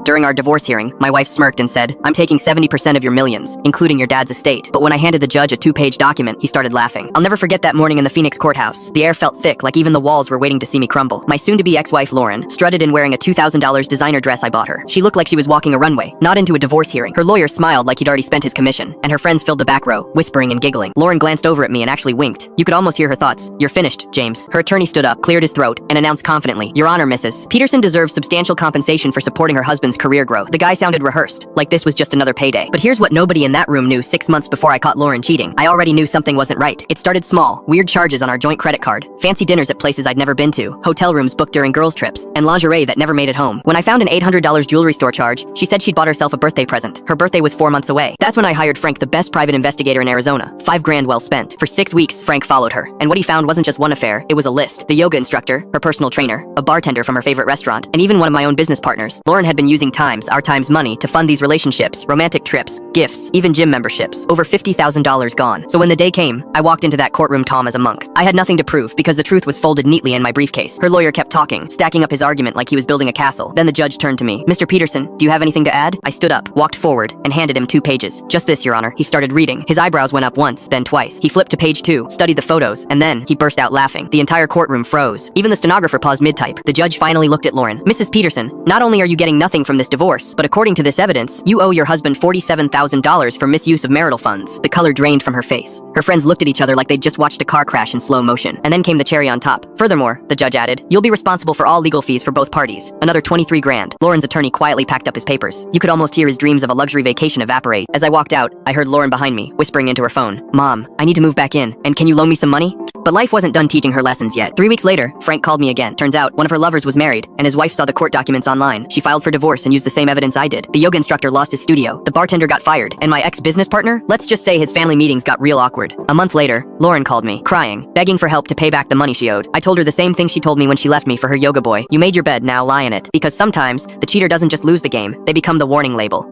During our divorce hearing, my wife smirked and said, "I'm taking 70% of your millions, including your dad's estate." But when I handed the judge a 2-page document, he started laughing. I'll never forget that morning in the Phoenix courthouse. The air felt thick, like even the walls were waiting to see me crumble. My soon-to-be ex-wife, Lauren, strutted in wearing a $2,000 designer dress I bought her. She looked like she was walking a runway, not into a divorce hearing. Her lawyer smiled like he'd already spent his commission, and her friends filled the back row, whispering and giggling. Lauren glanced over at me and actually winked. You could almost hear her thoughts. "You're finished, James." Her attorney stood up, cleared his throat, and announced confidently, "Your Honor, Mrs. Peterson deserves substantial compensation for supporting her husband's career growth." The guy sounded rehearsed, like this was just another payday. But here's what nobody in that room knew 6 months before I caught Lauren cheating. I already knew something wasn't right. It started small, weird charges on our joint credit card, fancy dinners at places I'd never been to, hotel rooms booked during girls' trips, and lingerie that never made it home. When I found an $800 jewelry store charge, she said she'd bought herself a birthday present. Her birthday was 4 months away. That's when I hired Frank, the best private investigator in Arizona. $5 grand well spent. For 6 weeks, Frank followed her, and what he found wasn't just one affair, it was a list. The yoga instructor, her personal trainer, a bartender from her favorite restaurant, and even one of my own business partners. Lauren had been using our time's money to fund these relationships, romantic trips, gifts, even gym memberships. Over $50,000 gone. So when the day came, I walked into that courtroom calm as a monk. I had nothing to prove because the truth was folded neatly in my briefcase. Her lawyer kept talking, stacking up his argument like he was building a castle. Then the judge turned to me. "Mr. Peterson, do you have anything to add?" I stood up, walked forward, and handed him 2 pages. "Just this, Your Honor." He started reading. His eyebrows went up once, then twice. He flipped to page 2, studied the photos, and then he burst out laughing. The entire courtroom froze. Even the stenographer paused mid-type. The judge finally looked at Lauren. "Mrs. Peterson, not only are you getting nothing from this divorce, but according to this evidence, you owe your husband $47,000 for misuse of marital funds." The color drained from her face. Her friends looked at each other like they'd just watched a car crash in slow motion. And then came the cherry on top. "Furthermore," the judge added, "you'll be responsible for all legal fees for both parties. Another $23 grand. Lauren's attorney quietly packed up his papers. You could almost hear his dreams of a luxury vacation evaporate. As I walked out, I heard Lauren behind me, whispering into her phone, "Mom, I need to move back in, and can you loan me some money?" But life wasn't done teaching her lessons yet. 3 weeks later, Frank called me again. Turns out, one of her lovers was married, and his wife saw the court documents online. She filed for divorce and used the same evidence I did. The yoga instructor lost his studio, the bartender got fired, and my ex-business partner, let's just say his family meetings got real awkward. A month later, Lauren called me, crying, begging for help to pay back the money she owed. I told her the same thing she told me when she left me for her yoga boy. "You made your bed, now lie in it." Because sometimes, the cheater doesn't just lose the game, they become the warning label.